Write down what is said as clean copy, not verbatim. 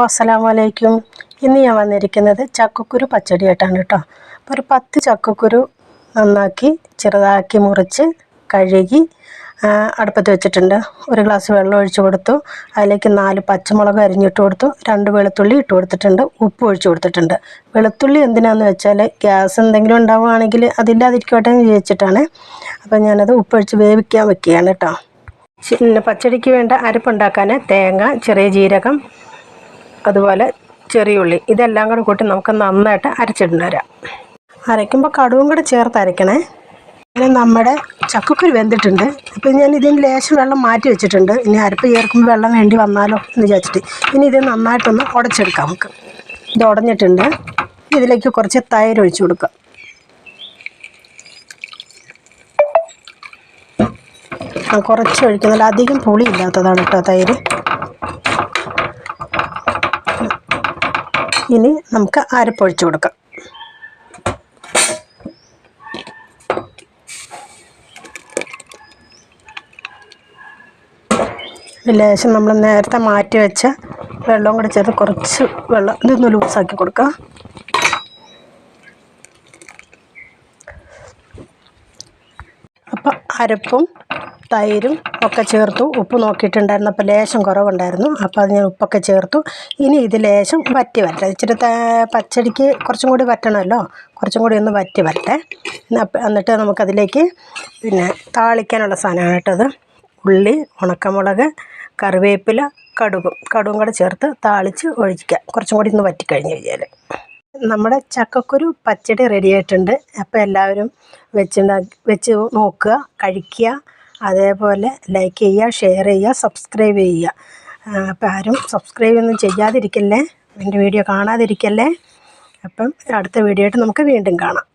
അസ്സലാമു അലൈക്കും. ഇന്ന് ഞാൻ വന്നിരിക്കുന്നത് ചക്കക്കുരു പച്ചടിയായിട്ടാണ് കേട്ടോ. അപ്പോൾ ഒരു 10 ചക്കക്കുരു നന്നാക്കി ചെറുതാക്കി മുറിച്ച് കഴുകി അടുപ്പത്ത് വെച്ചിട്ടുണ്ട്. ഒരു ഗ്ലാസ് വെള്ളം ഒഴിച്ചു കൊടുത്തു. അതിലേക്ക് 4 പച്ചമുളക് അരിഞ്ഞിട്ട് കൊടുത്തു. 2 വെളുത്തുള്ളി ഇട്ട് കൊടുത്തിട്ടുണ്ട്. ഉപ്പ് ഒഴിച്ചു കൊടുത്തിട്ടുണ്ട്. വെളുത്തുള്ളി എന്തിനാണെന്ന് വെച്ചാൽ ഗ്യാസ് എന്തെങ്കിലും ഉണ്ടാവുകയാണെങ്കിൽ അതില്ലാതിരിക്കട്ടെ എന്ന് വിചാരിച്ചിട്ടാണ്. അപ്പോൾ ഞാനത് ഉപ്പൊഴിച്ച് വേവിക്കാൻ വെക്കുകയാണ് കേട്ടോ. പിന്നെ പച്ചടിക്ക് വേണ്ട അരപ്പുണ്ടാക്കാൻ തേങ്ങ, ചെറിയ ജീരകം, അതുപോലെ ചെറിയുള്ളി ഇതെല്ലാം കൂടെ കൂട്ടി നമുക്ക് നന്നായിട്ട് അരച്ചിട്ട് വരാം. അരയ്ക്കുമ്പോൾ കടുവും കൂടെ ചേർത്ത് അരയ്ക്കണേ. പിന്നെ നമ്മുടെ ചക്കക്കുരു വെന്തിട്ടുണ്ട്. അപ്പോൾ ഞാൻ ഇതിന് ലേശം വെള്ളം മാറ്റി വെച്ചിട്ടുണ്ട്. ഇനി അരപ്പ് ചേർക്കുമ്പോൾ വെള്ളം വേണ്ടി വന്നാലോ എന്ന് വിചാരിച്ചിട്ട് ഇനി ഇത് നന്നായിട്ടൊന്ന് ഉടച്ചെടുക്കാം. നമുക്ക് ഇത് ഉടഞ്ഞിട്ടുണ്ട്. ഇതിലേക്ക് കുറച്ച് തൈര് ഒഴിച്ചു കൊടുക്കാം. കുറച്ച് ഒഴിക്കുന്നില്ല, അധികം പുളി ഇല്ലാത്തതാണ് കേട്ടോ തൈര്. ഇനി നമുക്ക് അരപ്പൊഴിച്ച് കൊടുക്കാം. ലേശം നമ്മൾ നേരത്തെ മാറ്റി വെച്ച വെള്ളം കൂടി ചേർത്ത് കുറച്ച് വെള്ളം ഇതൊന്ന് ലൂസാക്കി കൊടുക്കാം. അപ്പം അരപ്പും തൈരും ഒക്കെ ചേർത്തു. ഉപ്പ് നോക്കിയിട്ടുണ്ടായിരുന്നു, അപ്പോൾ ലേശം കുറവുണ്ടായിരുന്നു. അപ്പോൾ അത് ഞാൻ ഉപ്പൊക്കെ ചേർത്തു. ഇനി ഇത് ലേശം വറ്റി വരട്ടെ. ഇച്ചിരി പച്ചടിക്ക് കുറച്ചും കൂടി വറ്റണമല്ലോ, കുറച്ചും കൂടി ഒന്ന് വറ്റി വരട്ടെ. എന്നിട്ട് നമുക്കതിലേക്ക് പിന്നെ താളിക്കാനുള്ള സാധനമാണ് കേട്ടത്. ഉള്ളി, ഉണക്കമുളക്, കറിവേപ്പില, കടുകും കൂടെ ചേർത്ത് താളിച്ച് ഒഴിക്കുക. കുറച്ചും കൂടി ഒന്ന് വറ്റിക്കഴിഞ്ഞ് കഴിഞ്ഞാൽ നമ്മുടെ ചക്കക്കുരു പച്ചടി റെഡി ആയിട്ടുണ്ട്. അപ്പോൾ എല്ലാവരും വെച്ച് നോക്കുക, കഴിക്കുക. അതേപോലെ ലൈക്ക് ചെയ്യുക, ഷെയർ ചെയ്യുക, സബ്സ്ക്രൈബ് ചെയ്യുക. അപ്പോൾ ആരും സബ്സ്ക്രൈബ് ഒന്നും ചെയ്യാതിരിക്കല്ലേ, എൻ്റെ വീഡിയോ കാണാതിരിക്കല്ലേ. അപ്പം അടുത്ത വീഡിയോ ആയിട്ട് നമുക്ക് വീണ്ടും കാണാം.